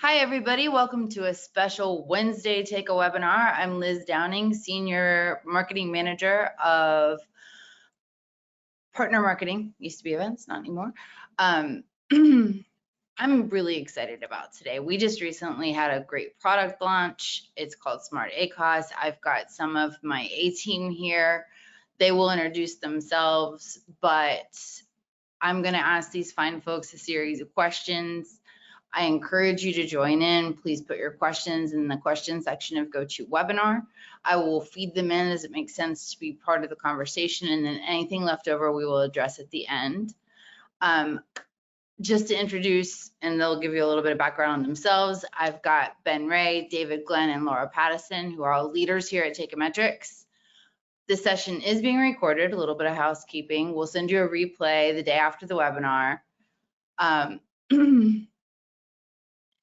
Hi, everybody. Welcome to a special Wednesday Take a Webinar. I'm Liz Downing, Senior Marketing Manager of Partner Marketing, used to be events, not anymore. I'm really excited about today. We just recently had a great product launch. It's called SmartACOS. I've got some of my A team here. They will introduce themselves, but I'm going to ask these fine folks a series of questions. I encourage you to join in. Please put your questions in the question section of GoToWebinar. I will feed them in as it makes sense to be part of the conversation, and then anything left over we will address at the end. Just to introduce, and they'll give you a little bit of background on themselves, I've got Ben Ray, David Glenn, and Laura Pattison, who are all leaders here at Takeometrics. This session is being recorded, a little bit of housekeeping. We'll send you a replay the day after the webinar.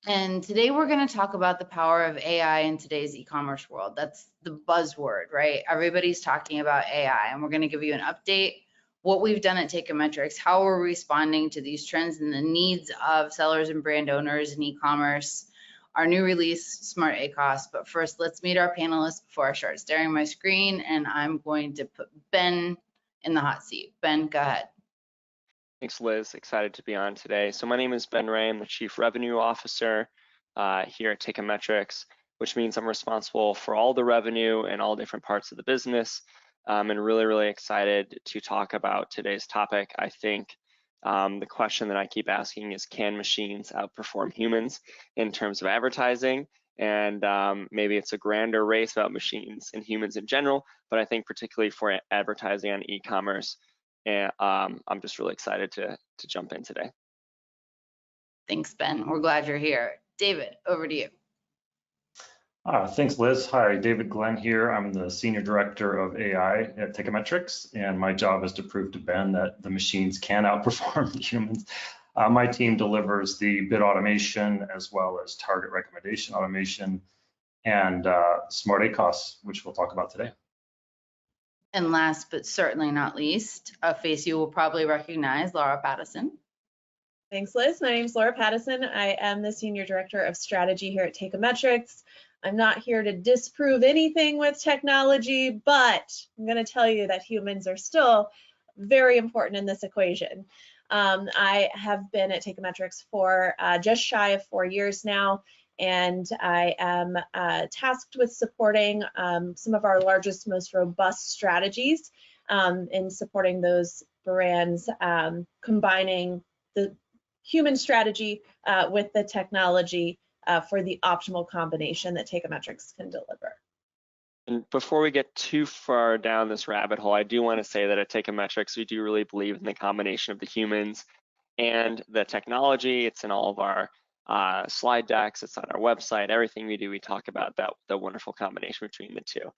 And today we're going to talk about the power of AI in today's e-commerce world. That's the buzzword, right? Everybody's talking about AI, and we're going to give you an update, what we've done at Takeometrics, how we're responding to these trends and the needs of sellers and brand owners in e-commerce, our new release, SmartACOS. But first, let's meet our panelists before I start staring at my screen, and I'm going to put Ben in the hot seat. Ben, go ahead. Thanks, Liz. Excited to be on today. So my name is Ben Ray. I'm the Chief Revenue Officer here at Takeometrics, which means I'm responsible for all the revenue and all different parts of the business. And really excited to talk about today's topic. I think the question that I keep asking is, can machines outperform humans in terms of advertising? And maybe it's a grander race about machines and humans in general, but I think particularly for advertising on e-commerce, and I'm just really excited to jump in today. Thanks, Ben. We're glad you're here. David, over to you. Thanks, Liz. Hi, David Glenn here. I'm the Senior Director of AI at Takeometrics, and my job is to prove to Ben that the machines can outperform the humans. My team delivers the bid automation as well as target recommendation automation and SmartACOS, which we'll talk about today. And last but certainly not least, a face you will probably recognize, Laura Pattison. Thanks, Liz. My name is Laura Pattison. I am the Senior Director of Strategy here at Takeometrics. I'm not here to disprove anything with technology, but I'm going to tell you that humans are still very important in this equation. I have been at Takeometrics for just shy of 4 years now, and I am tasked with supporting some of our largest, most robust strategies in supporting those brands, combining the human strategy with the technology for the optimal combination that Takeometrics can deliver. And before we get too far down this rabbit hole, I do want to say that at Takeometrics, we do really believe in the combination of the humans and the technology. It's in all of our slide decks, it's on our website. Everything we do, we talk about the wonderful combination between the two.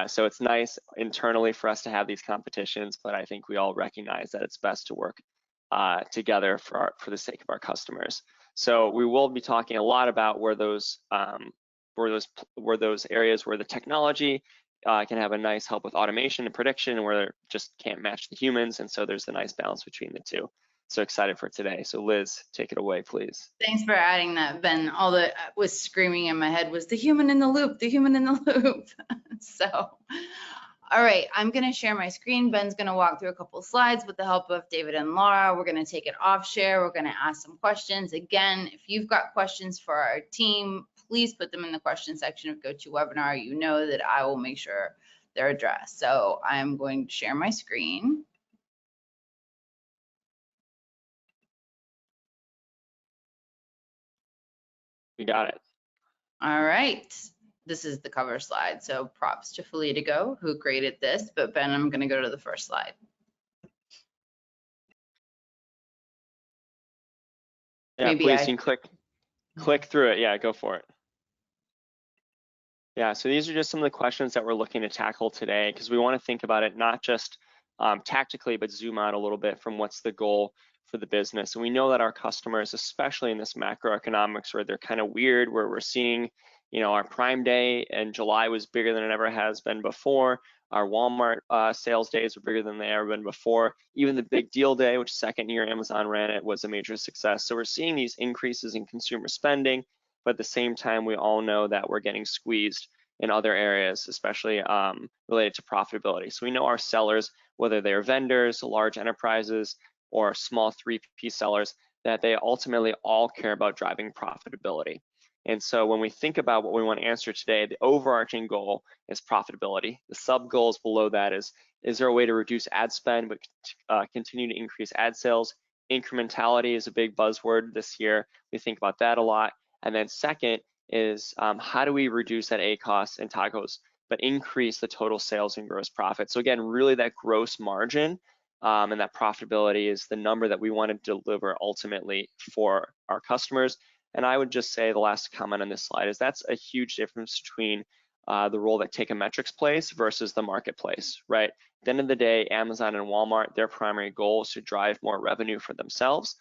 So it's nice internally for us to have these competitions, but I think we all recognize that it's best to work together for the sake of our customers. So we will be talking a lot about where those areas where the technology can have a nice help with automation and prediction, and where it just can't match the humans. And so there's a nice balance between the two. So excited for today. So Liz, take it away, please. Thanks for adding that, Ben. All that was screaming in my head was the human in the loop, the human in the loop. So, all right, I'm going to share my screen. Ben's going to walk through a couple of slides with the help of David and Laura. We're going to take it off share. We're going to ask some questions. Again, if you've got questions for our team, please put them in the question section of GoToWebinar. You know that I will make sure they're addressed. So I'm going to share my screen. You got it. All right. This is the cover slide. So props to Felitigo, who created this, but Ben, I'm going to go to the first slide. Yeah, maybe please, you can click through it. Yeah, go for it. Yeah, so these are just some of the questions that we're looking to tackle today, because we want to think about it not just tactically, but zoom out a little bit from what's the goal for the business. And we know that our customers, especially in this macroeconomics where they're kind of weird, where we're seeing, you know, our Prime Day in July was bigger than it ever has been before. Our Walmart sales days were bigger than they ever been before. Even the Big Deal Day, which second year Amazon ran it, was a major success. So we're seeing these increases in consumer spending, but at the same time, we all know that we're getting squeezed in other areas, especially related to profitability. So we know our sellers, whether they're vendors, large enterprises, or small 3P sellers, that they ultimately all care about driving profitability. And so when we think about what we want to answer today, the overarching goal is profitability. The sub goals below that is there a way to reduce ad spend but continue to increase ad sales? Incrementality is a big buzzword this year. We think about that a lot. And then second is how do we reduce that ACOS and TACOS but increase the total sales and gross profit? So again, really that gross margin and that profitability is the number that we want to deliver ultimately for our customers. And I would just say the last comment on this slide is that's a huge difference between the role that Takeometrics plays versus the marketplace, right? At the end of the day, Amazon and Walmart, their primary goal is to drive more revenue for themselves.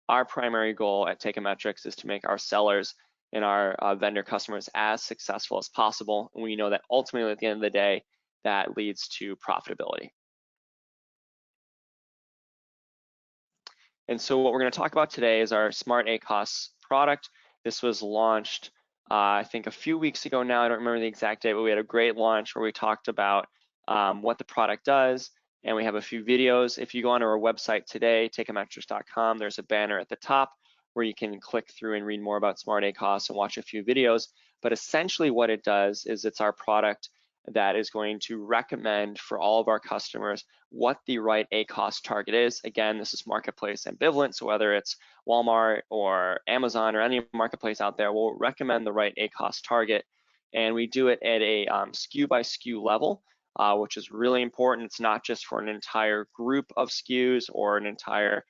Our primary goal at Takeometrics is to make our sellers and our vendor customers as successful as possible. And we know that ultimately at the end of the day, that leads to profitability. And so what we're going to talk about today is our SmartACOS product. This was launched, I think, a few weeks ago now. I don't remember the exact date, but we had a great launch where we talked about what the product does, and we have a few videos. If you go onto our website today, takeometrics.com, there's a banner at the top where you can click through and read more about SmartACOS and watch a few videos. But essentially what it does is it's our product that is going to recommend for all of our customers what the right ACOS target is. Again, this is marketplace ambivalent, so whether it's Walmart or Amazon or any marketplace out there, we'll recommend the right ACOS target. And we do it at a SKU by SKU level, which is really important. It's not just for an entire group of SKUs or an entire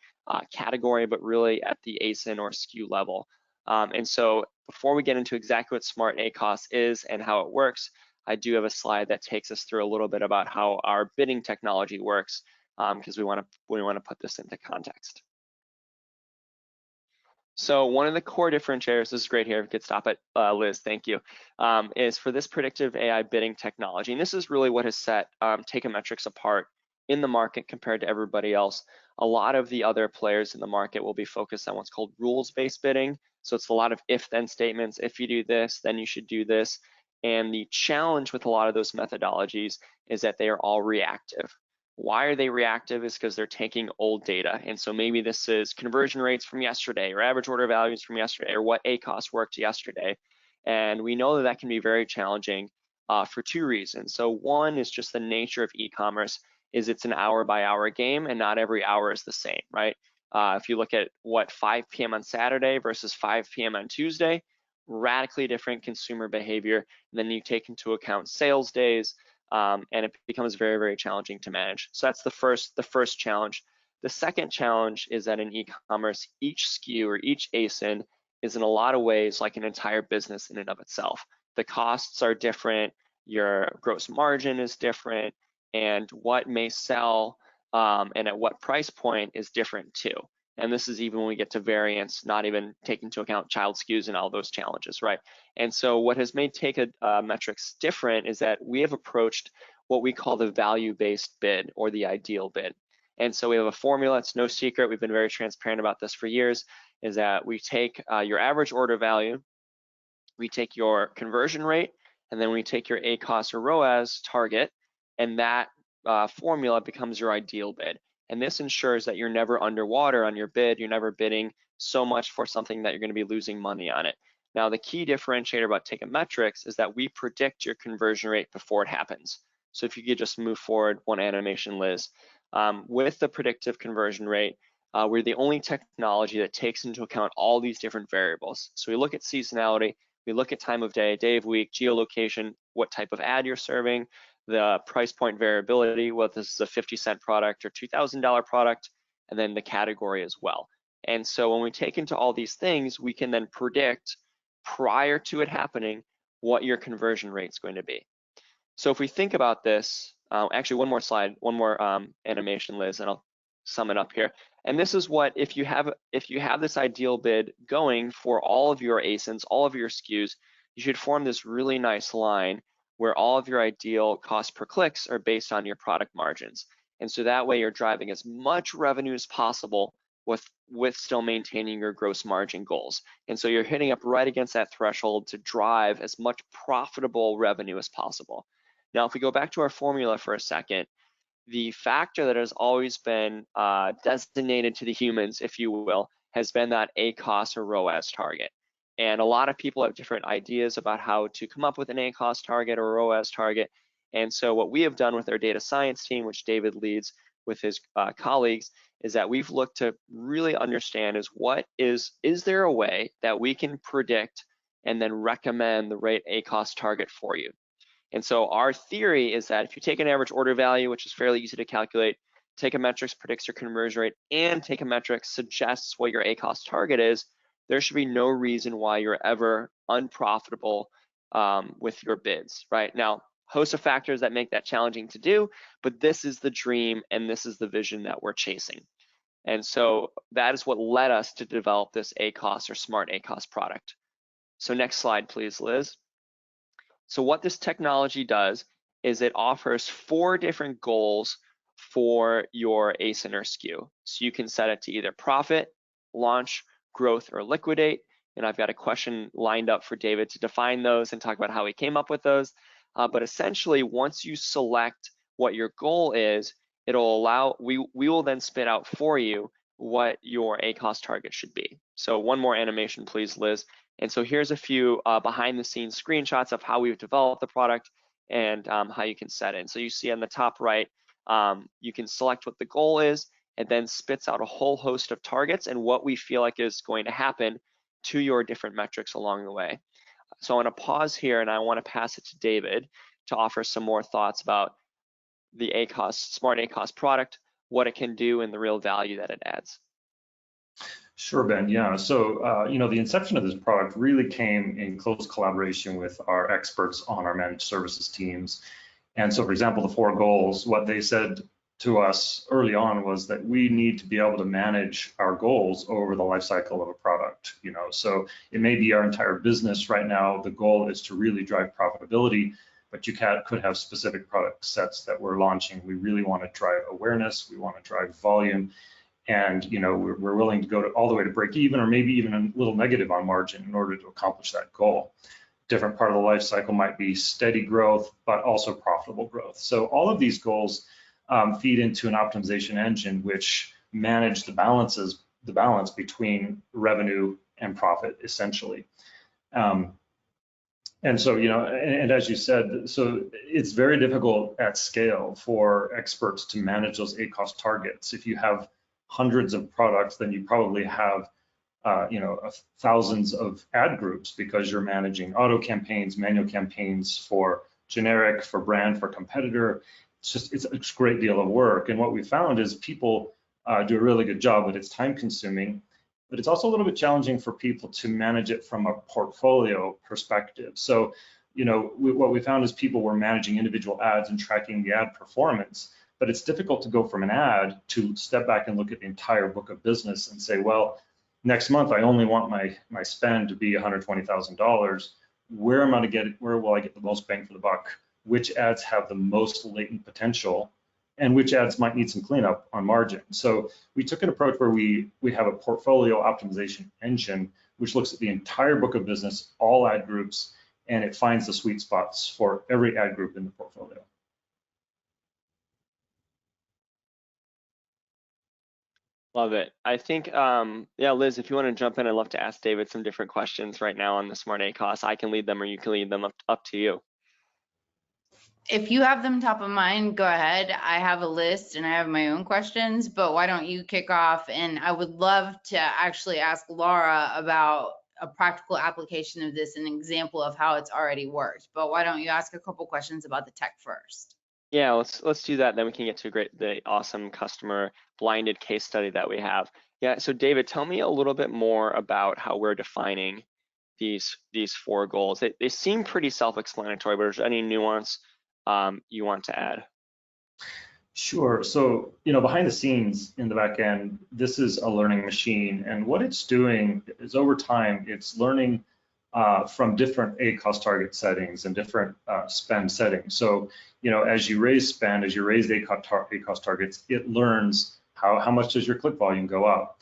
category, but really at the ASIN or SKU level. And so before we get into exactly what SmartACOS is and how it works, I do have a slide that takes us through a little bit about how our bidding technology works, because we want to put this into context. So one of the core differentiators, this is great here, if you could stop it, Liz, thank you, is for this predictive AI bidding technology. And this is really what has set Takeometrics apart in the market compared to everybody else. A lot of the other players in the market will be focused on what's called rules-based bidding. So it's a lot of if-then statements. If you do this, then you should do this. And the challenge with a lot of those methodologies is that they are all reactive. Why are they reactive? Is because they're taking old data. And so maybe this is conversion rates from yesterday or average order values from yesterday or what ACOS worked yesterday. And we know that that can be very challenging for two reasons. So one is just the nature of e-commerce is it's an hour by hour game and not every hour is the same, right? If you look at what 5 p.m. on Saturday versus 5 p.m. on Tuesday, radically different consumer behavior. And then you take into account sales days, and it becomes very, very challenging to manage. So that's the first challenge. The second challenge is that in e-commerce, each SKU or each ASIN is in a lot of ways like an entire business in and of itself. The costs are different, your gross margin is different, and what may sell and at what price point is different too. And this is even when we get to variance, not even taking into account child SKUs and all those challenges, right? And so what has made Takeometrics different is that we have approached what we call the value-based bid or the ideal bid. And so we have a formula, it's no secret, we've been very transparent about this for years, is that we take your average order value, we take your conversion rate, and then we take your ACOS or ROAS target, and that formula becomes your ideal bid. And this ensures that you're never underwater on your bid, you're never bidding so much for something that you're going to be losing money on it. Now, the key differentiator about Takeometrics is that we predict your conversion rate before it happens. So if you could just move forward one animation, Liz. With the predictive conversion rate, we're the only technology that takes into account all these different variables. So we look at seasonality, we look at time of day of week, geolocation, what type of ad you're serving, the price point variability, whether this is a 50-cent product or $2,000 product, and then the category as well. And so when we take into all these things, we can then predict prior to it happening what your conversion rate is going to be. So if we think about this, actually one more slide, one more animation, Liz, and I'll sum it up here. And this is what, if you have this ideal bid going for all of your ASINs, all of your SKUs, you should form this really nice line where all of your ideal cost per clicks are based on your product margins. And so that way you're driving as much revenue as possible with still maintaining your gross margin goals. And so you're hitting up right against that threshold to drive as much profitable revenue as possible. Now, if we go back to our formula for a second, the factor that has always been designated to the humans, if you will, has been that ACOS or ROAS target. And a lot of people have different ideas about how to come up with an ACOS target or ROAS target. And so what we have done with our data science team, which David leads with his colleagues, is that we've looked to really understand is there a way that we can predict and then recommend the right ACOS target for you? And so our theory is that if you take an average order value, which is fairly easy to calculate, Takeometrics predicts your conversion rate, and Takeometrics suggests what your ACOS target is, there should be no reason why you're ever unprofitable with your bids, right? Now, host of factors that make that challenging to do, but this is the dream and this is the vision that we're chasing. And so that is what led us to develop this ACOS or SmartACOS product. So next slide, please, Liz. So what this technology does is it offers 4 different goals for your ASIN or SKU. So you can set it to either profit, launch, growth, or liquidate. And I've got a question lined up for David to define those and talk about how he came up with those. But essentially, once you select what your goal is, it'll allow, we will then spit out for you what your ACOS target should be. So one more animation, please, Liz. And so here's a few behind the scenes screenshots of how we've developed the product and how you can set it. So you see on the top right, you can select what the goal is, and then spits out a whole host of targets and what we feel like is going to happen to your different metrics along the way. So I want to pause here and I want to pass it to David to offer some more thoughts about the ACOS, SmartACOS product, what it can do, and the real value that it adds. Sure, Ben. Yeah. So, the inception of this product really came in close collaboration with our experts on our managed services teams. And so, for example, the 4 goals, what they said to us early on was that we need to be able to manage our goals over the life cycle of a product. So it may be our entire business right now. The goal is to really drive profitability, but you could have specific product sets that we're launching. We really want to drive awareness. We want to drive volume. And we're willing to go all the way to break even, or maybe even a little negative on margin in order to accomplish that goal. Different part of the life cycle might be steady growth, but also profitable growth. So all of these goals feed into an optimization engine which manage the balance between revenue and profit, essentially. And so, and as you said, so it's very difficult at scale for experts to manage those ACOS targets. If you have hundreds of products, then you probably have thousands of ad groups because you're managing auto campaigns, manual campaigns for generic, for brand, for competitor. It's a great deal of work. And what we found is people do a really good job, but it's time consuming. But it's also a little bit challenging for people to manage it from a portfolio perspective. So, what we found is people were managing individual ads and tracking the ad performance. But it's difficult to go from an ad to step back and look at the entire book of business and say, well, next month I only want my spend to be $120,000. Where will I get the most bang for the buck? Which ads have the most latent potential, and which ads might need some cleanup on margin? So we took an approach where we have a portfolio optimization engine which looks at the entire book of business, all ad groups, and it finds the sweet spots for every ad group in the portfolio. Love it. I think, yeah, Liz, if you want to jump in, I'd love to ask David some different questions right now on the SmartACOS. I can lead them or you can lead them, up to you. If you have them top of mind, go ahead. I have a list and I have my own questions, but why don't you kick off? And I would love to actually ask Laura about a practical application of this, an example of how it's already worked. But why don't you ask a couple questions about the tech first? Yeah, let's do that. Then we can get to the awesome customer blinded case study that we have. Yeah, so David, tell me a little bit more about how we're defining these 4 goals. They seem pretty self-explanatory, but is there any nuance you want to add? Sure. So, behind the scenes in the back end, this is a learning machine, and what it's doing is over time, it's learning from different ACOS target settings and different spend settings. So, as you raise spend, as you raise ACOS targets, it learns How much does your click volume go up?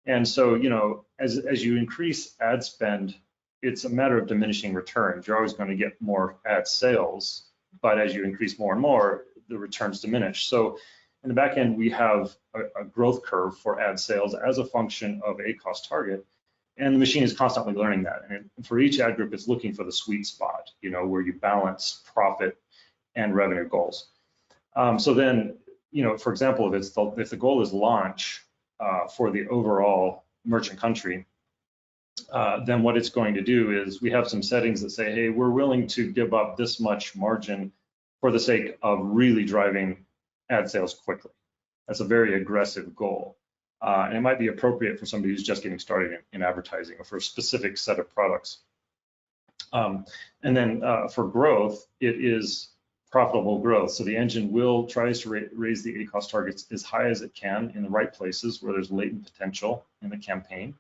And so, you know, as you increase ad spend, it's a matter of diminishing returns. You're always going to get more ad sales, but as you increase more and more, the returns diminish. So in the back end, we have a growth curve for ad sales as a function of ACOS target, and the machine is constantly learning that. And for each ad group, it's looking for the sweet spot, you know, where you balance profit and revenue goals. So then, you know, for example, if the goal is launch for the overall merchant country, then what it's going to do is we have some settings that say, hey, we're willing to give up this much margin for the sake of really driving ad sales quickly. That's a very aggressive goal. And it might be appropriate for somebody who's just getting started in advertising or for a specific set of products. And then for growth, it is profitable growth. So the engine will try to raise the ACOS targets as high as it can in the right places where there's latent potential in the campaign,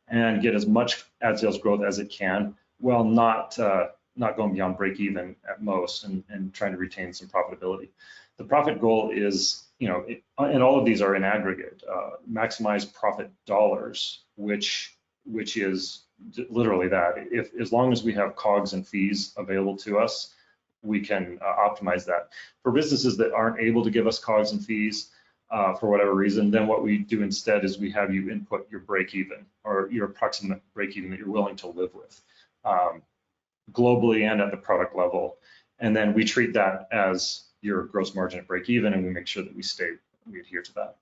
and get as much ad sales growth as it can, while not going beyond break even at most, and trying to retain some profitability. The profit goal is, you know, and all of these are in aggregate, maximize profit dollars, which is literally that. If as long as we have COGS and fees available to us, we can optimize that. For businesses that aren't able to give us COGS and fees for whatever reason, then what we do instead is we have you input your break even, or your approximate break even that you're willing to live with, globally and at the product level. And then we treat that as your gross margin at break even, and we make sure that we adhere to that.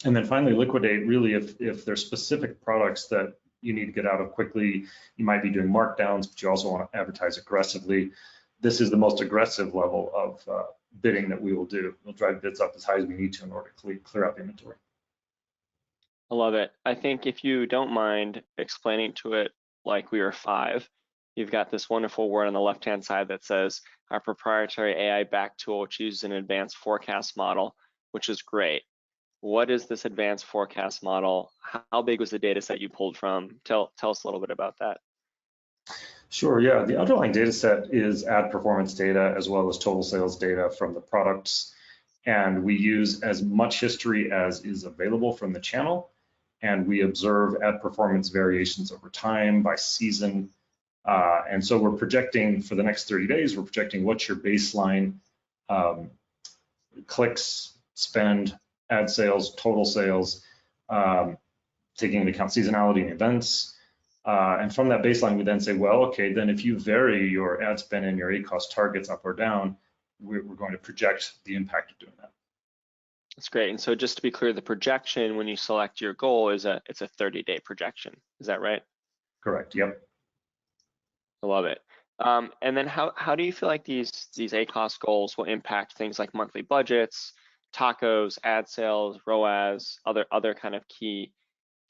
And then finally, liquidate, really, if there's specific products that you need to get out of quickly, you might be doing markdowns, but you also want to advertise aggressively. This is the most aggressive level of bidding that we will do. We'll drive bids up as high as we need to in order to clear out the inventory. I love it. I think if you don't mind explaining to it like we were 5, you've got this wonderful word on the left-hand side that says our proprietary AI-backed tool, which uses an advanced forecast model, which is great. What is this advanced forecast model? How big was the data set you pulled from? Tell us a little bit about that. Sure, yeah. The underlying data set is ad performance data as well as total sales data from the products. And we use as much history as is available from the channel. And we observe ad performance variations over time by season. And so we're projecting for the next 30 days, we're projecting what's your baseline clicks, spend, ad sales, total sales, taking into account seasonality and events. And from that baseline, we then say, well, okay, then if you vary your ad spend and your ACOS targets up or down, we're going to project the impact of doing that. That's great. And so just to be clear, the projection when you select your goal is it's a 30-day projection. Is that right? Correct. Yep. I love it. And then how do you feel like these ACOS goals will impact things like monthly budgets, TACOS, ad sales, ROAS, other kind of key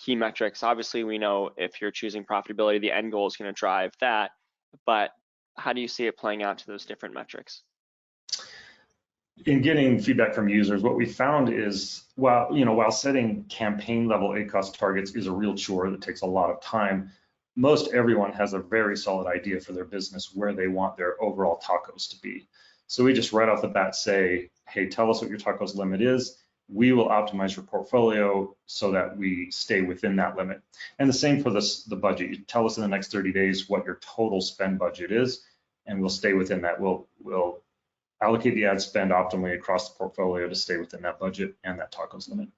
metrics? Obviously, we know if you're choosing profitability, the end goal is going to drive that. But how do you see it playing out to those different metrics? In getting feedback from users, what we found is, while setting campaign level ACOS targets is a real chore that takes a lot of time, most everyone has a very solid idea for their business where they want their overall TACOS to be. So we just right off the bat say, hey, tell us what your TACOS limit is. We will optimize your portfolio so that we stay within that limit. And the same for the budget. You tell us in the next 30 days what your total spend budget is, and we'll stay within that. We'll allocate the ad spend optimally across the portfolio to stay within that budget and that TACOS limit.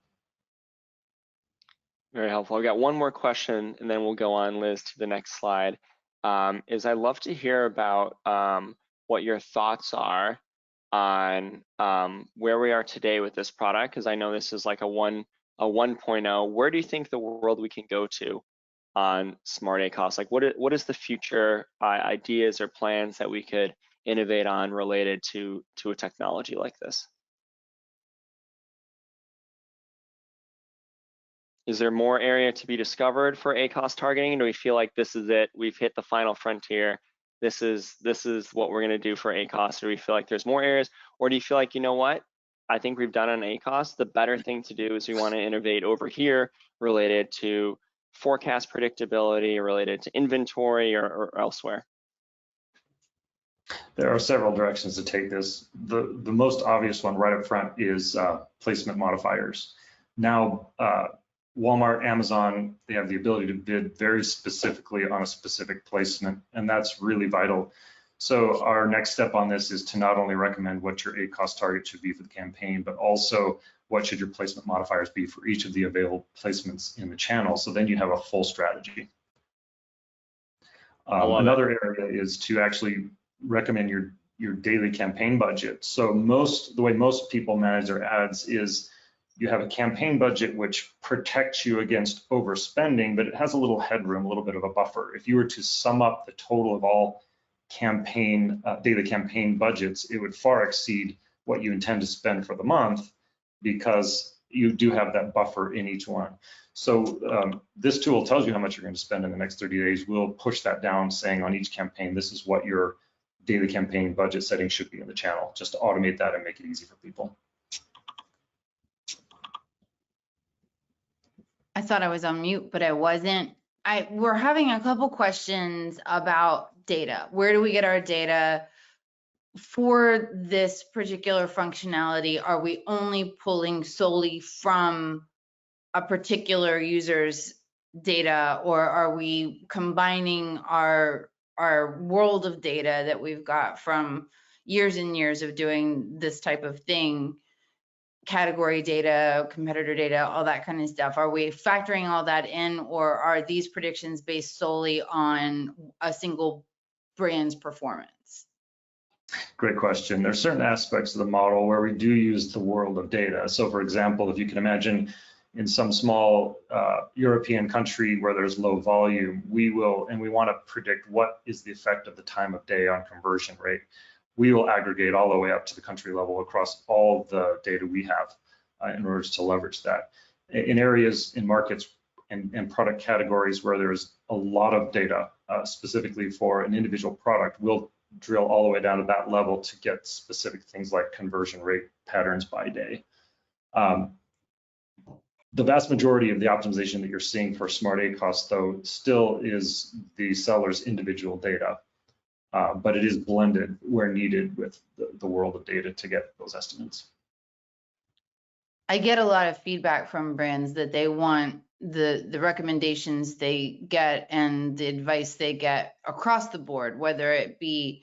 Very helpful. I've got one more question, and then we'll go on, Liz, to the next slide. I'd love to hear about what your thoughts are on where we are today with this product, because I know this is like a 1.0. Where do you think the world we can go to on SmartACOS? Like, what is the future ideas or plans that we could innovate on related to a technology like this? Is there more area to be discovered for ACOS targeting? Do we feel like this is it? We've hit the final frontier. This is what we're going to do for ACOS. Do we feel like there's more areas, or do you feel like, you know what? I think we've done on ACOS. The better thing to do is we want to innovate over here related to forecast predictability, related to inventory, or elsewhere. There are several directions to take this. The most obvious one right up front is placement modifiers. Now, Walmart, Amazon, they have the ability to bid very specifically on a specific placement, and that's really vital. So our next step on this is to not only recommend what your ACOS target should be for the campaign, but also what should your placement modifiers be for each of the available placements in the channel. So then you have a full strategy. Another area is to actually recommend your daily campaign budget. So the way most people manage their ads is you have a campaign budget which protects you against overspending, but it has a little headroom, a little bit of a buffer. If you were to sum up the total of all daily campaign budgets, it would far exceed what you intend to spend for the month because you do have that buffer in each one. So this tool tells you how much you're going to spend in the next 30 days. We'll push that down saying on each campaign, this is what your daily campaign budget setting should be in the channel, just to automate that and make it easy for people. I thought I was on mute, but I wasn't. We're having a couple questions about data. Where do we get our data? For this particular functionality, are we only pulling solely from a particular user's data, or are we combining our world of data that we've got from years and years of doing this type of thing, category data, competitor data, all that kind of stuff? Are we factoring all that in, or are these predictions based solely on a single brand's performance? Great question. There's certain aspects of the model where we do use the world of data. So for example, if you can imagine in some small European country where there's low volume, we want to predict what is the effect of the time of day on conversion rate. We will aggregate all the way up to the country level across all the data we have in order to leverage that. In areas, in markets and product categories where there's a lot of data specifically for an individual product, we'll drill all the way down to that level to get specific things like conversion rate patterns by day. The vast majority of the optimization that you're seeing for SmartACOS, though, still is the seller's individual data, but it is blended where needed with the world of data to get those estimates. I get a lot of feedback from brands that they want the recommendations they get and the advice they get across the board, whether it be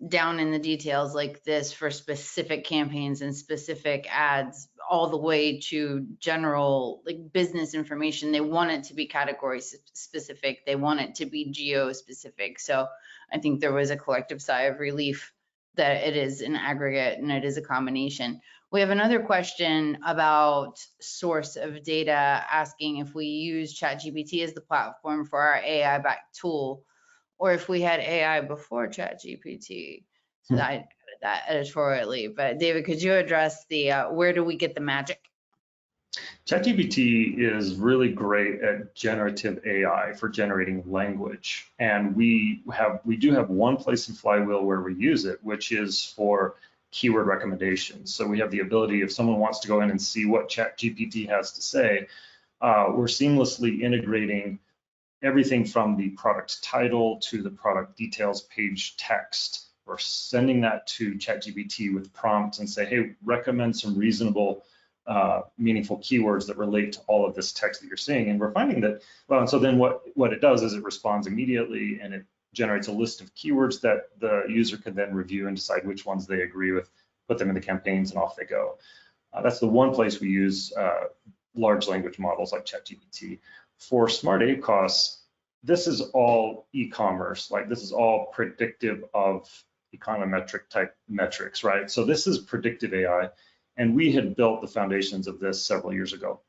down in the details like this for specific campaigns and specific ads, all the way to general like business information. They want it to be category specific. They want it to be geo specific. So I think there was a collective sigh of relief that it is an aggregate and it is a combination. We have another question about source of data, asking if we use ChatGPT as the platform for our AI-backed tool, or if we had AI before ChatGPT. So I added that editorially. But David, could you address the where do we get the magic? ChatGPT is really great at generative AI for generating language, and we do have one place in Flywheel where we use it, which is for keyword recommendations. So we have the ability, if someone wants to go in and see what ChatGPT has to say, we're seamlessly integrating everything from the product title to the product details page text. We're sending that to ChatGPT with prompts and say, hey, recommend some reasonable, meaningful keywords that relate to all of this text that you're seeing. And we're finding that, well, and so then what it does is it responds immediately and it generates a list of keywords that the user can then review and decide which ones they agree with, put them in the campaigns, and off they go. That's the one place we use large language models like ChatGPT. For SmartACOS, this is all e-commerce, like this is all predictive of econometric type metrics, right? So this is predictive AI, and we had built the foundations of this several years ago.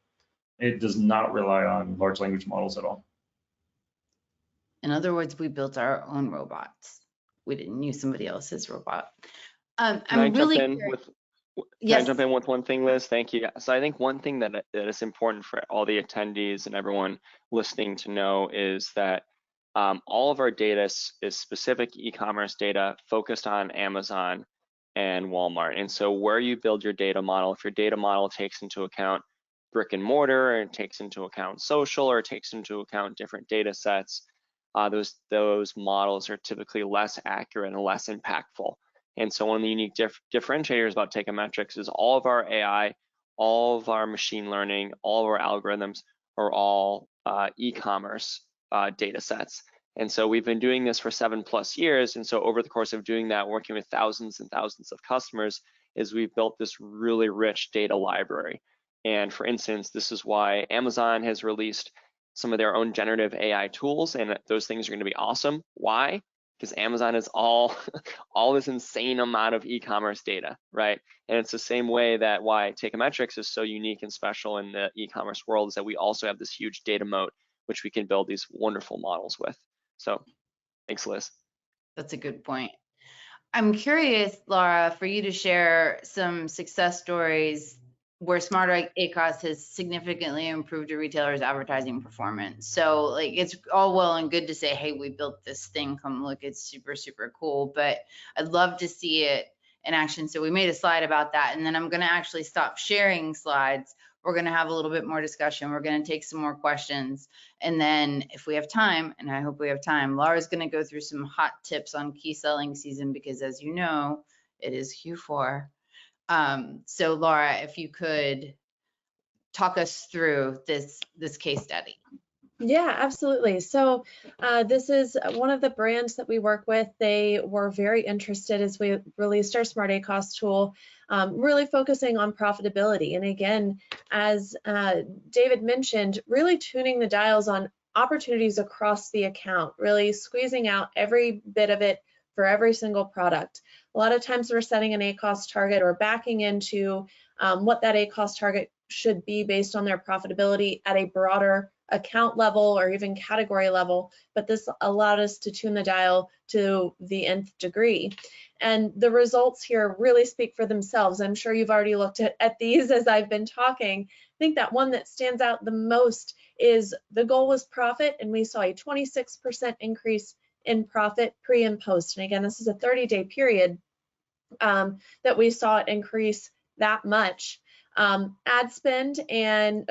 It does not rely on large language models at all. In other words, we built our own robots. We didn't use somebody else's robot. Can I jump in with one thing, Liz? Thank you. So I think one thing that is important for all the attendees and everyone listening to know is that all of our data is specific e-commerce data focused on Amazon and Walmart. And so where you build your data model, if your data model takes into account brick and mortar, or it takes into account social, or it takes into account different data sets, those models are typically less accurate and less impactful. And so one of the unique differentiators about Techometrics is all of our AI, all of our machine learning, all of our algorithms are all e-commerce data sets. And so we've been doing this for 7+ years. And so over the course of doing that, working with thousands and thousands of customers, is we've built this really rich data library. And for instance, this is why Amazon has released some of their own generative AI tools, and those things are going to be awesome. Why? Because Amazon is all this insane amount of e-commerce data, right? And it's the same way that why Techometrics is so unique and special in the e-commerce world is that we also have this huge data moat, which we can build these wonderful models with. So thanks, Liz. That's a good point. I'm curious, Laura, for you to share some success stories where SmartACOS has significantly improved a retailer's advertising performance. So like, it's all well and good to say, hey, we built this thing, come look, it's super, super cool, but I'd love to see it in action. So we made a slide about that, and then I'm gonna actually stop sharing slides. We're gonna have a little bit more discussion. We're gonna take some more questions. And then if we have time, and I hope we have time, Laura's gonna go through some hot tips on key selling season, because as you know, it is Q4. So Laura, if you could talk us through this case study. Yeah, absolutely. So this is one of the brands that we work with. They were very interested as we released our SmartACOS tool, really focusing on profitability. And again, as David mentioned, really tuning the dials on opportunities across the account, really squeezing out every bit of it for every single product. A lot of times we're setting an ACOS target or backing into what that ACOS target should be based on their profitability at a broader account level or even category level, but this allowed us to tune the dial to the nth degree. And the results here really speak for themselves. I'm sure you've already looked at these as I've been talking. I think that one that stands out the most is the goal was profit, and we saw a 26% increase in profit pre and post. And again, this is a 30-day period that we saw it increase that much. Ad spend and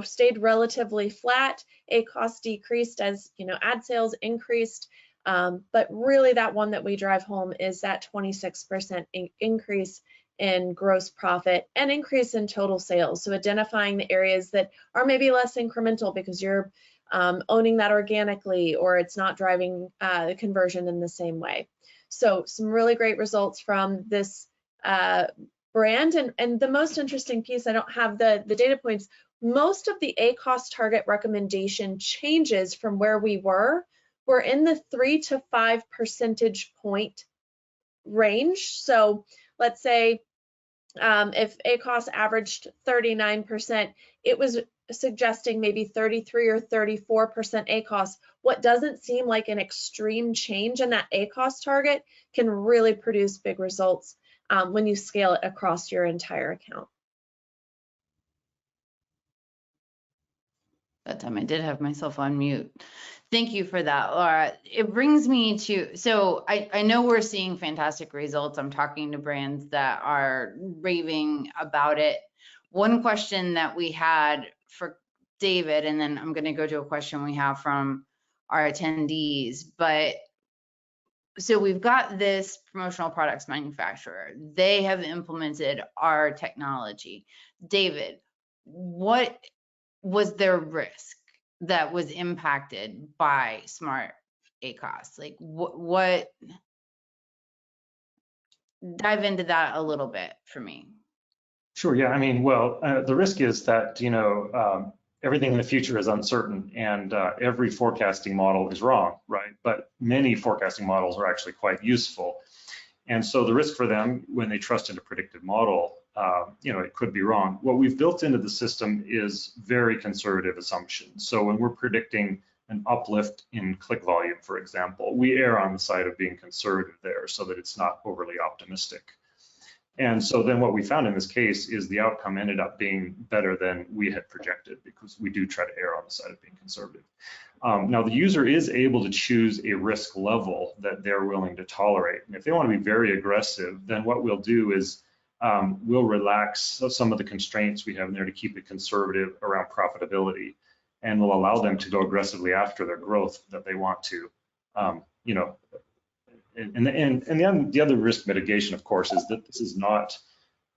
stayed relatively flat. ACOS decreased as ad sales increased, but really that one that we drive home is that 26% increase in gross profit and increase in total sales. So identifying the areas that are maybe less incremental because you're owning that organically, or it's not driving the conversion in the same way. So some really great results from this brand. And the most interesting piece, I don't have the data points, most of the ACOS target recommendation changes from where we were in the 3 to 5 percentage point range. So let's say if ACOS averaged 39%, it was suggesting maybe 33 or 34% ACOS. What doesn't seem like an extreme change in that ACOS target can really produce big results when you scale it across your entire account. That time I did have myself on mute. Thank you for that, Laura. It brings me to, so I know we're seeing fantastic results. I'm talking to brands that are raving about it. One question that we had for David, and then I'm going to go to a question we have from our attendees, but so we've got this promotional products manufacturer. They have implemented our technology. David, what was their risk that was impacted by SmartACOS? Like what dive into that a little bit for me. Sure. Yeah. I mean, well, the risk is that, everything in the future is uncertain, and every forecasting model is wrong, right? But many forecasting models are actually quite useful. And so the risk for them when they trust in a predictive model, it could be wrong. What we've built into the system is very conservative assumptions. So when we're predicting an uplift in click volume, for example, we err on the side of being conservative there so that it's not overly optimistic. And so then what we found in this case is the outcome ended up being better than we had projected, because we do try to err on the side of being conservative. Now the user is able to choose a risk level that they're willing to tolerate. And if they want to be very aggressive, then what we'll do is we'll relax some of the constraints we have in there to keep it conservative around profitability. and will allow them to go aggressively after their growth that they want to. You know, and the other risk mitigation, of course, is that this is not,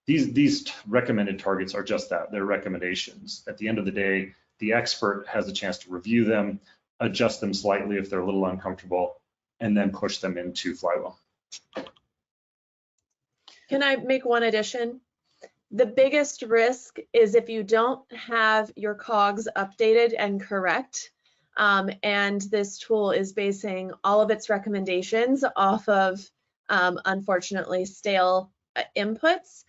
these recommended targets are just that, they're recommendations. At the end of the day, the expert has a chance to review them, adjust them slightly if they're a little uncomfortable, and then push them into Flywheel. Can I make one addition? The biggest risk is if you don't have your COGS updated and correct, and this tool is basing all of its recommendations off of, unfortunately, stale inputs.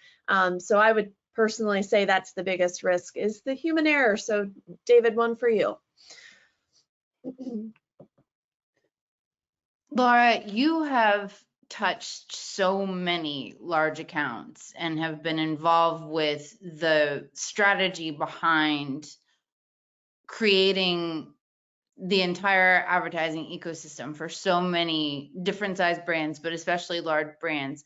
So I would personally say that's the biggest risk, is the human error. So David, one for you. Laura, you have touched so many large accounts and have been involved with the strategy behind creating the entire advertising ecosystem for so many different size brands, but especially large brands.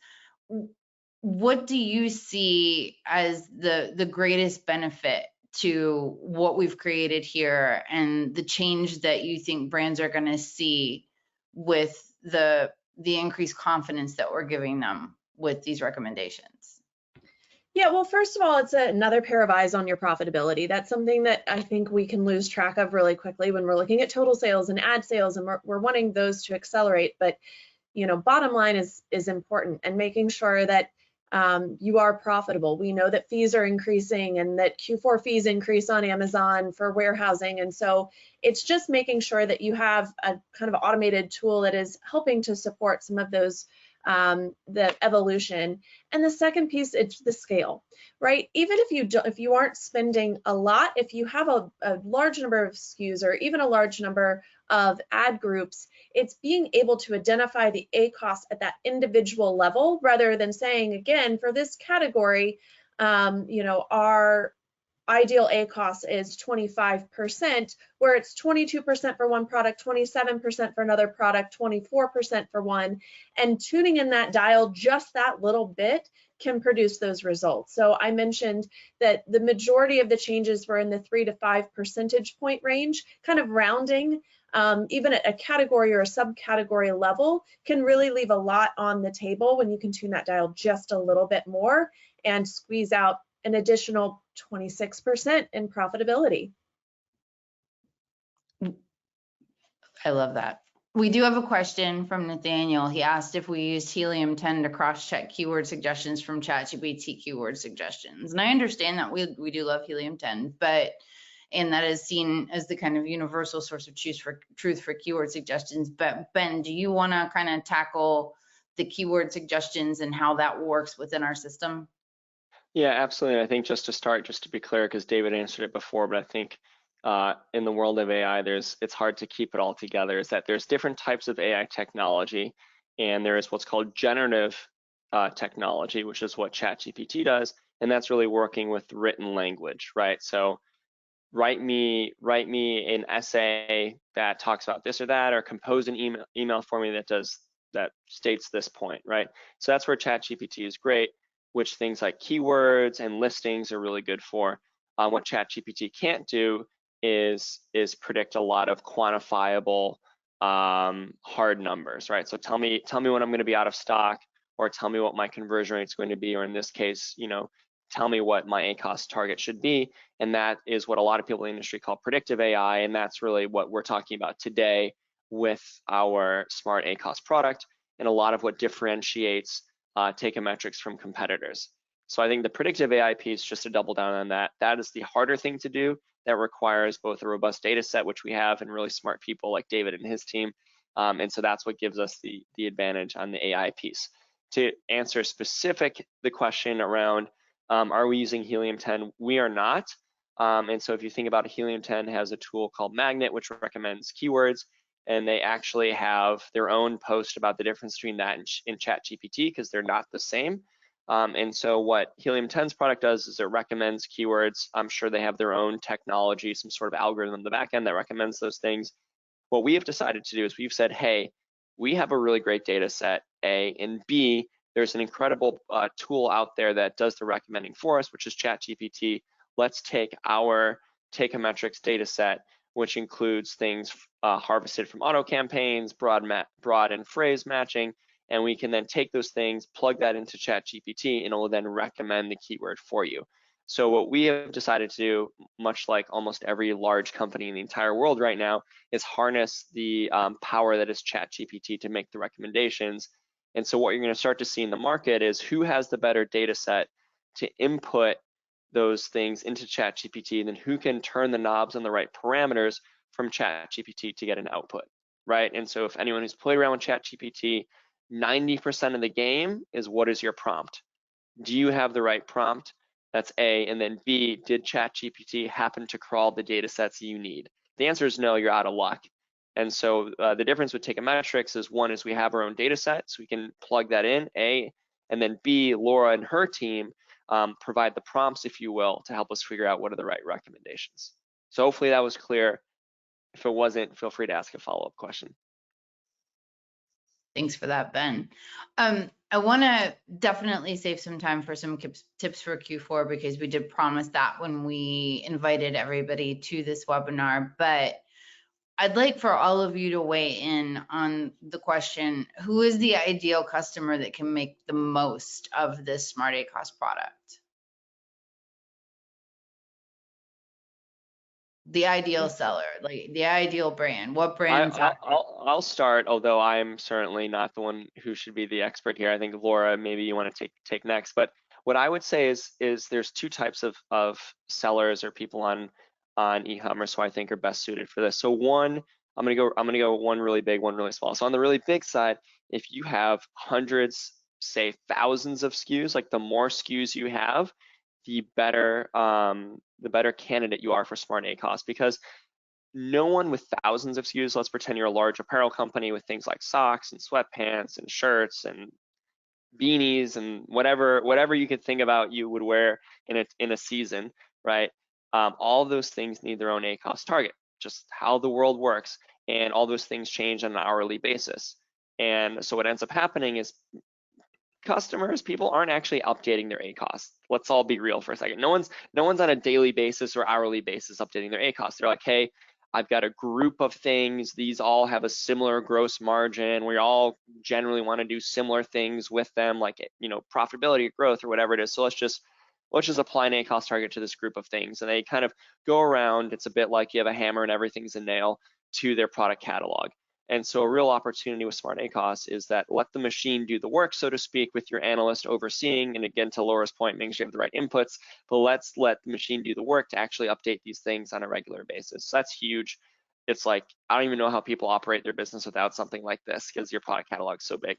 What do you see as the greatest benefit to what we've created here and the change that you think brands are going to see with the increased confidence that we're giving them with these recommendations? Yeah, well, first of all, it's another pair of eyes on your profitability. That's something that I think we can lose track of really quickly when we're looking at total sales and ad sales, and we're wanting those to accelerate. But, you know, bottom line is important, and making sure that you are profitable. We know that fees are increasing and that Q4 fees increase on Amazon for warehousing. And so it's just making sure that you have a kind of automated tool that is helping to support some of those, the evolution. And the second piece, it's the scale, right? Even if you aren't spending a lot, if you have a large number of SKUs or even a large number of ad groups, it's being able to identify the ACOS at that individual level, rather than saying, again, for this category, you know, our ideal ACOS is 25%, where it's 22% for one product, 27% for another product, 24% for one, and tuning in that dial just that little bit can produce those results. So I mentioned that the majority of the changes were in the 3 to 5 percentage point range, kind of rounding. Even at a category or a subcategory level can really leave a lot on the table when you can tune that dial just a little bit more and squeeze out an additional 26% in profitability. I love that. We do have a question from Nathaniel. He asked if we used Helium 10 to cross-check keyword suggestions from ChatGPT keyword suggestions. And I understand that we do love Helium 10, and that is seen as the kind of universal source of truth for keyword suggestions. But Ben, do you want to kind of tackle the keyword suggestions and how that works within our system? Yeah, absolutely. I think just to start, just to be clear, because David answered it before, but I think in the world of AI, it's hard to keep it all together, is that there's different types of AI technology, and there is what's called generative technology, which is what ChatGPT does, and that's really working with written language, right? So write me an essay that talks about this or that, or compose an email for me that states this point, right? So that's where ChatGPT is great, which things like keywords and listings are really good for. What ChatGPT can't do is predict a lot of quantifiable hard numbers, right? So tell me when I'm going to be out of stock, or tell me what my conversion rate is going to be, or in this case, you know, tell me what my ACOS target should be. And that is what a lot of people in the industry call predictive AI, and that's really what we're talking about today with our SmartACOS product, and a lot of what differentiates Take-A-Metrics from competitors. So I think the predictive AI piece, just to double down on that, that is the harder thing to do. That requires both a robust data set, which we have, and really smart people like David and his team. And so that's what gives us the advantage on the AI piece. To answer the question around, are we using Helium 10? We are not. And so if you think about it, Helium 10 has a tool called Magnet, which recommends keywords, and they actually have their own post about the difference between that and ChatGPT, because they're not the same. And so what Helium 10's product does is it recommends keywords. I'm sure they have their own technology, some sort of algorithm in the back end that recommends those things. What we have decided to do is we've said, hey, we have a really great data set, A, and B, there's an incredible tool out there that does the recommending for us, which is ChatGPT. Let's take our Take-A-Metrics data set, which includes things harvested from auto campaigns, broad and phrase matching, and we can then take those things, plug that into ChatGPT, and it will then recommend the keyword for you. So what we have decided to do, much like almost every large company in the entire world right now, is harness the power that is ChatGPT to make the recommendations. And so what you're going to start to see in the market is who has the better data set to input those things into ChatGPT, and then who can turn the knobs on the right parameters from ChatGPT to get an output, right? And so if anyone who's played around with ChatGPT, 90% of the game is what is your prompt? Do you have the right prompt? That's A. And then B, did ChatGPT happen to crawl the data sets you need? The answer is no, you're out of luck. And so the difference with Takeometrics is, one is we have our own data set, so we can plug that in, A, and then B, Laura and her team provide the prompts, if you will, to help us figure out what are the right recommendations. So hopefully that was clear. If it wasn't, feel free to ask a follow-up question. Thanks for that, Ben. I want to definitely save some time for some tips for Q4, because we did promise that when we invited everybody to this webinar. But I'd like for all of you to weigh in on the question, who is the ideal customer that can make the most of this SmartACOS product? The ideal seller, like the ideal brand. What brands? I'll start, although I'm certainly not the one who should be the expert here. I think Laura, maybe you want to take next. But what I would say is there's two types of sellers or people on e-commerce who I think are best suited for this. So one, I'm gonna go one really big, one really small. So on the really big side, if you have hundreds, say thousands of SKUs, like the more SKUs you have, the better candidate you are for SmartACOS, because no one with thousands of SKUs, let's pretend you're a large apparel company with things like socks and sweatpants and shirts and beanies and whatever you could think about you would wear in a season, right? All those things need their own ACOS target, just how the world works, and all those things change on an hourly basis. And so what ends up happening is people aren't actually updating their ACOS. Let's all be real for a second. No one's on a daily basis or hourly basis updating their ACOS. They're like, hey, I've got a group of things. These all have a similar gross margin. We all generally want to do similar things with them, like, you know, profitability or growth or whatever it is. So let's just apply an ACOS target to this group of things. And they kind of go around. It's a bit like you have a hammer and everything's a nail to their product catalog. And so a real opportunity with SmartACOS is that let the machine do the work, so to speak, with your analyst overseeing. And again, to Laura's point, making sure you have the right inputs, but let's let the machine do the work to actually update these things on a regular basis. So that's huge. It's like, I don't even know how people operate their business without something like this, because your product catalog is so big.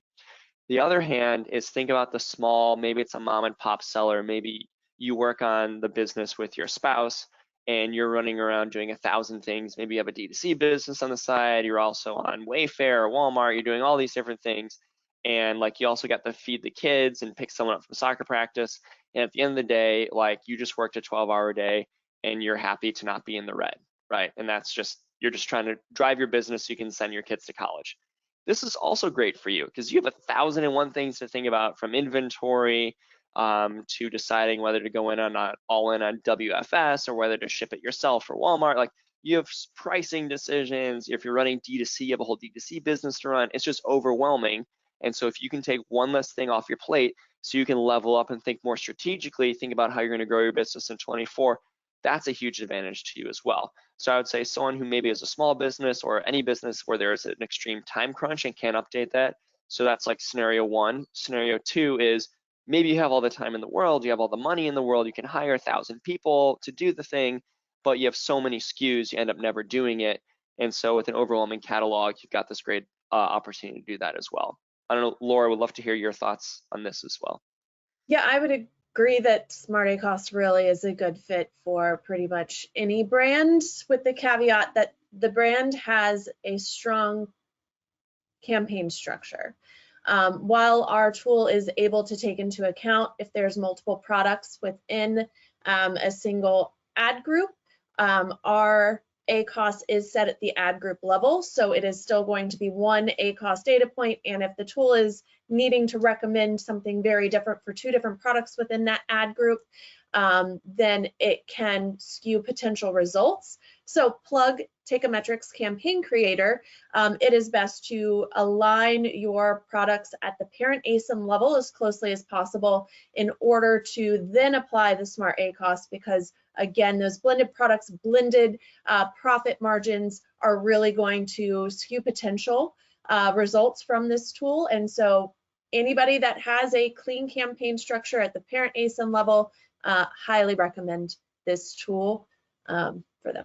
The other hand is think about the small, maybe it's a mom and pop seller. Maybe you work on the business with your spouse and you're running around doing 1,000 things. Maybe you have a D2C business on the side. You're also on Wayfair or Walmart. You're doing all these different things. And like, you also got to feed the kids and pick someone up from soccer practice. And at the end of the day, like, you just worked a 12-hour day and you're happy to not be in the red, right? And that's just, you're just trying to drive your business so you can send your kids to college. This is also great for you because you have 1,001 things to think about, from inventory to deciding whether to go in on all in on WFS or whether to ship it yourself for Walmart. Like, you have pricing decisions. If you're running D2C, you have a whole D2C business to run. It's just overwhelming. And so if you can take one less thing off your plate so you can level up and think more strategically, think about how you're going to grow your business in 24, that's a huge advantage to you as well. So I would say someone who maybe has a small business or any business where there's an extreme time crunch and can't update that. So that's like scenario one. Scenario two is maybe you have all the time in the world, you have all the money in the world, you can hire 1,000 people to do the thing, but you have so many SKUs, you end up never doing it. And so with an overwhelming catalog, you've got this great opportunity to do that as well. I don't know, Laura, would love to hear your thoughts on this as well. Yeah, I would agree that SmartACOS really is a good fit for pretty much any brand, with the caveat that the brand has a strong campaign structure. While our tool is able to take into account if there's multiple products within a single ad group, our ACOS is set at the ad group level, so it is still going to be one ACOS data point, and if the tool is needing to recommend something very different for 2 different products within that ad group, then it can skew potential results. So plug Takeometrics Campaign Creator. It is best to align your products at the parent ASIN level as closely as possible in order to then apply the SmartACOS, because again, those blended products, blended profit margins are really going to skew potential results from this tool. And so anybody that has a clean campaign structure at the parent ASIN level, highly recommend this tool for them.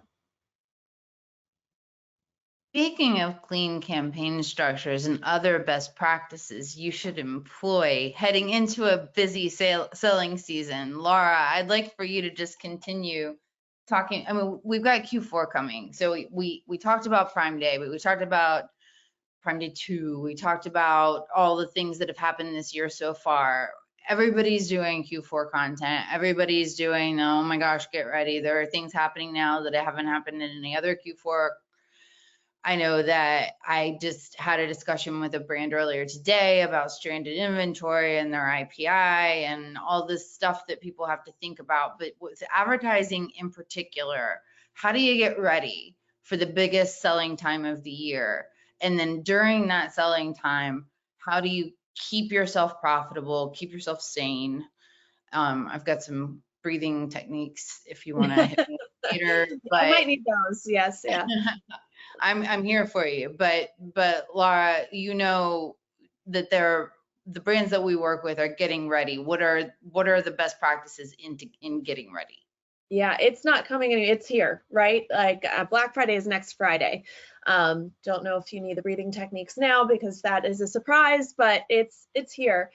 Speaking of clean campaign structures and other best practices you should employ heading into a busy selling season, Laura, I'd like for you to just continue talking. I mean, we've got Q4 coming. So we talked about Prime Day, but we talked about Prime Day 2. We talked about all the things that have happened this year so far. Everybody's doing Q4 content. Everybody's doing, oh my gosh, get ready. There are things happening now that haven't happened in any other Q4. I know that I just had a discussion with a brand earlier today about stranded inventory and their IPI and all this stuff that people have to think about. But with advertising in particular, how do you get ready for the biggest selling time of the year? And then during that selling time, how do you keep yourself profitable, keep yourself sane? I've got some breathing techniques if you want to hit me later. But I might need those. Yes, yeah. I'm here for you, but Laura, you know that the brands that we work with are getting ready. What are the best practices in getting ready? Yeah, it's not coming in, it's here, right? Like Black Friday is next Friday. Don't know if you need the breathing techniques now because that is a surprise, but it's here.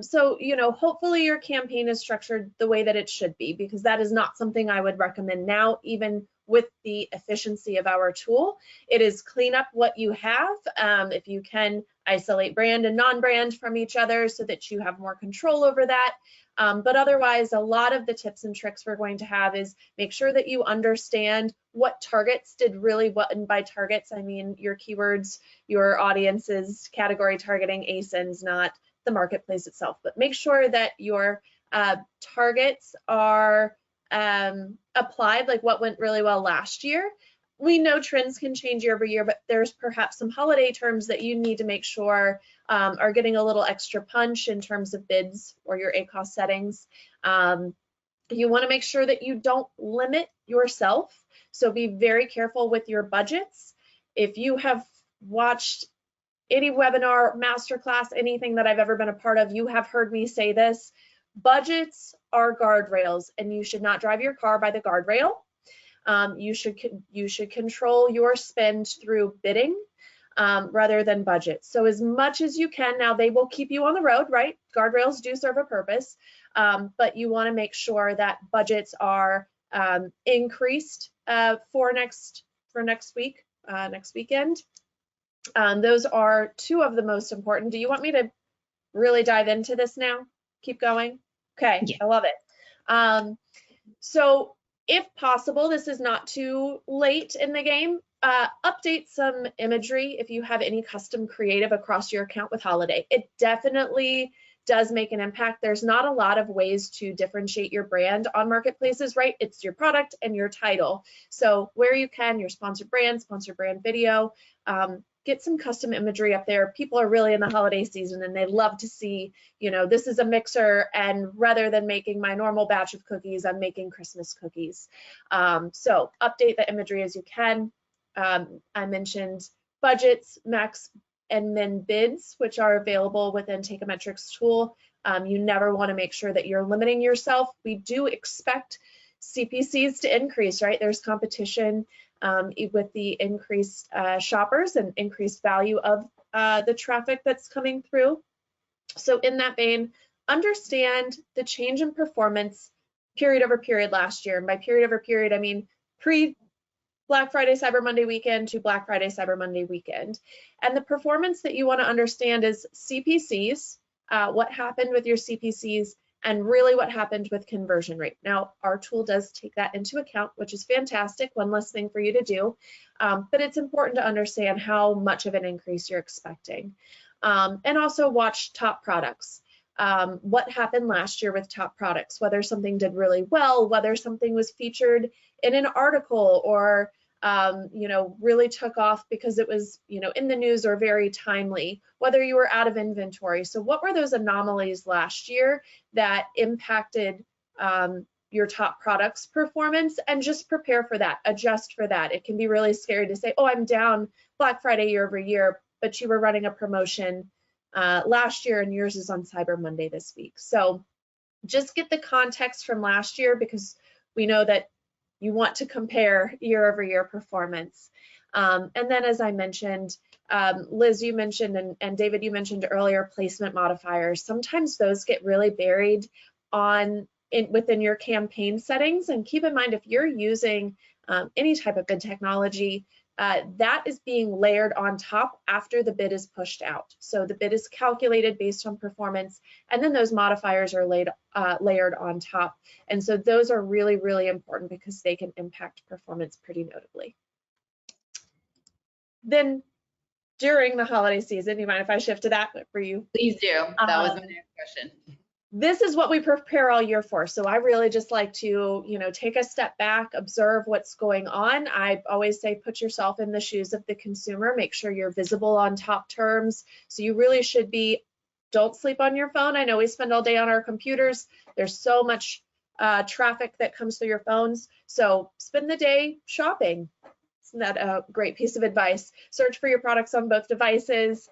So, you know, hopefully your campaign is structured the way that it should be, because that is not something I would recommend now, even with the efficiency of our tool. It is clean up what you have. If you can isolate brand and non-brand from each other so that you have more control over that. But otherwise, a lot of the tips and tricks we're going to have is make sure that you understand what targets did really what, and by targets, I mean your keywords, your audiences, category targeting, ASINs, not the marketplace itself. But make sure that your targets are applied, like what went really well last year. We know trends can change year over year, but there's perhaps some holiday terms that you need to make sure are getting a little extra punch in terms of bids or your ACOS settings. You want to make sure that you don't limit yourself. So be very careful with your budgets. If you have watched any webinar, masterclass, anything that I've ever been a part of, you have heard me say this. Budgets are guardrails, and you should not drive your car by the guardrail. You should control your spend through bidding rather than budget. So as much as you can, now they will keep you on the road, right? Guardrails do serve a purpose, but you want to make sure that budgets are increased for next week, next weekend. Those are two of the most important. Do you want me to really dive into this now? Keep going? Okay, yeah. I love it. So if possible, this is not too late in the game, update some imagery if you have any custom creative across your account with holiday. It definitely does make an impact. There's not a lot of ways to differentiate your brand on marketplaces, right? It's your product and your title. So where you can, your sponsored brand video, get some custom imagery up there. People are really in the holiday season and they love to see, you know, this is a mixer, and rather than making my normal batch of cookies, I'm making Christmas cookies. So update the imagery as you can. I mentioned budgets, max and min bids, which are available within Takeometrics tool. You never want to make sure that you're limiting yourself. We do expect CPCs to increase, right? There's competition with the increased shoppers and increased value of the traffic that's coming through. So in that vein, understand the change in performance period over period last year. And by period over period, I mean pre-Black Friday, Cyber Monday weekend to Black Friday, Cyber Monday weekend. And the performance that you want to understand is CPCs, what happened with your CPCs, and really what happened with conversion rate. Now, our tool does take that into account, which is fantastic, one less thing for you to do, but it's important to understand how much of an increase you're expecting. And also watch top products. what happened last year with top products, whether something did really well, whether something was featured in an article or really took off because it was, in the news or very timely, whether you were out of inventory. So what were those anomalies last year that impacted your top products performance, and just prepare for that, adjust for that. It can be really scary to say, oh, I'm down Black Friday year over year, but you were running a promotion last year and yours is on Cyber Monday this week. So just get the context from last year, because we know that you want to compare year over year performance. And then, as I mentioned, Liz, you mentioned, and David, you mentioned earlier, placement modifiers. Sometimes those get really buried within your campaign settings. And keep in mind, if you're using any type of bid technology, that is being layered on top after the bid is pushed out. So the bid is calculated based on performance, and then those modifiers are layered on top. And so those are really, really important because they can impact performance pretty notably. Then during the holiday season, do you mind if I shift to that for you? Please do. That was my next question. This is what we prepare all year for. So I really just like to, take a step back, observe what's going on. I always say, put yourself in the shoes of the consumer, make sure you're visible on top terms. So you really should be, don't sleep on your phone. I know we spend all day on our computers. There's so much traffic that comes through your phones. So spend the day shopping. Isn't that a great piece of advice? Search for your products on both devices,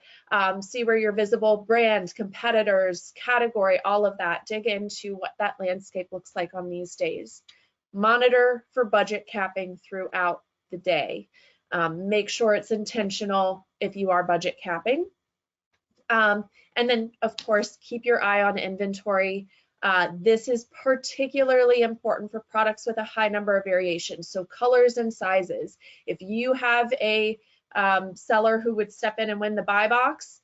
see where you're visible, brand, competitors, category, all of that. Dig into what that landscape looks like on these days. Monitor for budget capping throughout the day. Make sure it's intentional if you are budget capping. And then, of course, keep your eye on inventory. This is particularly important for products with a high number of variations, so colors and sizes. If you have a seller who would step in and win the buy box,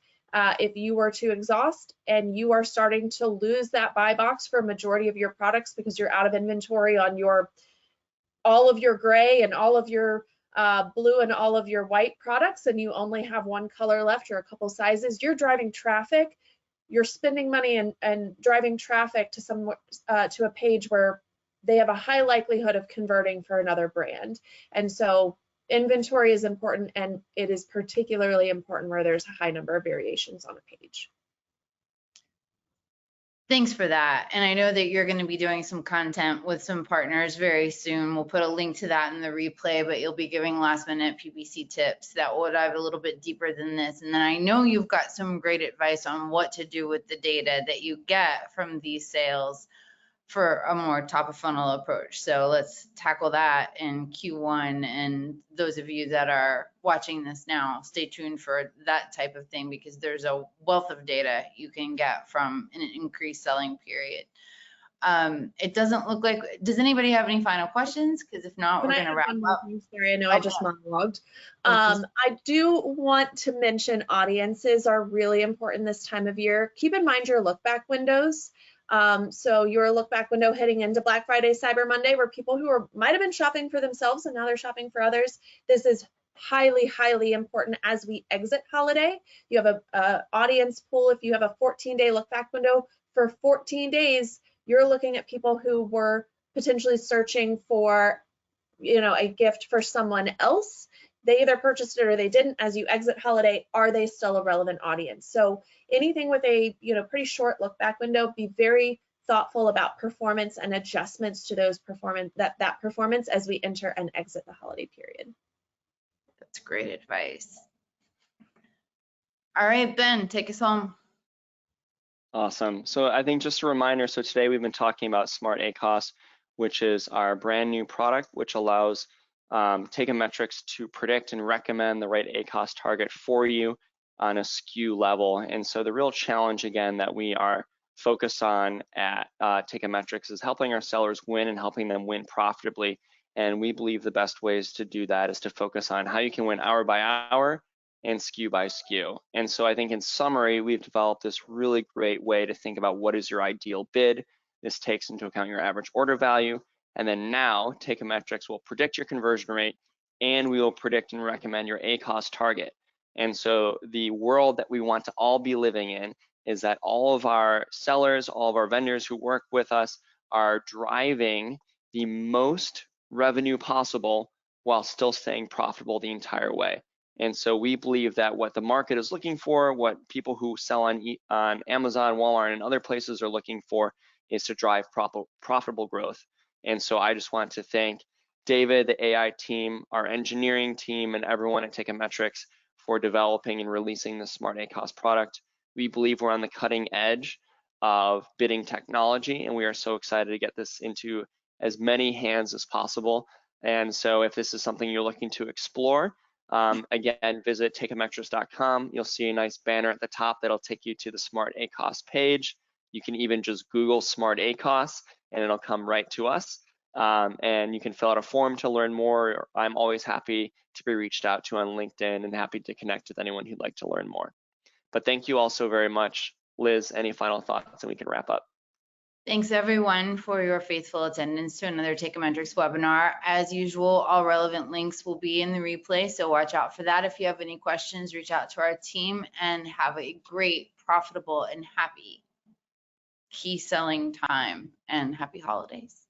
if you were to exhaust and you are starting to lose that buy box for a majority of your products because you're out of inventory on all of your gray and all of your blue and all of your white products, and you only have one color left or a couple sizes, you're driving traffic. You're spending money and driving traffic to a page where they have a high likelihood of converting for another brand. And so inventory is important, and it is particularly important where there's a high number of variations on a page. Thanks for that. And I know that you're going to be doing some content with some partners very soon. We'll put a link to that in the replay, but you'll be giving last minute PPC tips that will dive a little bit deeper than this. And then I know you've got some great advice on what to do with the data that you get from these sales for a more top of funnel approach. So let's tackle that in Q1. And those of you that are watching this now, stay tuned for that type of thing, because there's a wealth of data you can get from an increased selling period. It doesn't look like, does anybody have any final questions? Because if not, we're going to wrap up. Sorry, I know I just monologued. I do want to mention audiences are really important this time of year. Keep in mind your look back windows. So your look back window heading into Black Friday, Cyber Monday, where people who might have been shopping for themselves and now they're shopping for others. This is highly, highly important as we exit holiday. You have a audience pool. If you have a 14-day look back window, for 14 days, you're looking at people who were potentially searching for, a gift for someone else. They either purchased it or they didn't. As you exit holiday, are they still a relevant audience? So anything with a pretty short look back window, be very thoughtful about performance and adjustments to those that performance as we enter and exit the holiday period. That's great advice. All right, Ben, take us home. Awesome. So I think just a reminder, so today we've been talking about SmartACOS, which is our brand new product, which allows Takeometrics to predict and recommend the right ACOS target for you on a SKU level. And so the real challenge, again, that we are focused on at Takeometrics is helping our sellers win and helping them win profitably. And we believe the best ways to do that is to focus on how you can win hour by hour and SKU by SKU. And so I think in summary, we've developed this really great way to think about what is your ideal bid. This takes into account your average order value. And then now Takeometrics will predict your conversion rate, and we will predict and recommend your ACOS target. And so the world that we want to all be living in is that all of our sellers, all of our vendors who work with us are driving the most revenue possible while still staying profitable the entire way. And so we believe that what the market is looking for, what people who sell on Amazon, Walmart, and other places are looking for, is to drive profitable growth. And so I just want to thank David, the AI team, our engineering team, and everyone at Techometrics for developing and releasing the SmartACOS product. We believe we're on the cutting edge of bidding technology, and we are so excited to get this into as many hands as possible. And so if this is something you're looking to explore, again, visit techometrics.com. You'll see a nice banner at the top that'll take you to the SmartACOS page. You can even just Google SmartACOS and it'll come right to us. And you can fill out a form to learn more. I'm always happy to be reached out to on LinkedIn and happy to connect with anyone who'd like to learn more. But thank you all so very much. Liz, any final thoughts and we can wrap up? Thanks everyone for your faithful attendance to another Techometrics webinar. As usual, all relevant links will be in the replay, so watch out for that. If you have any questions, reach out to our team, and have a great, profitable, and happy key selling time, and happy holidays.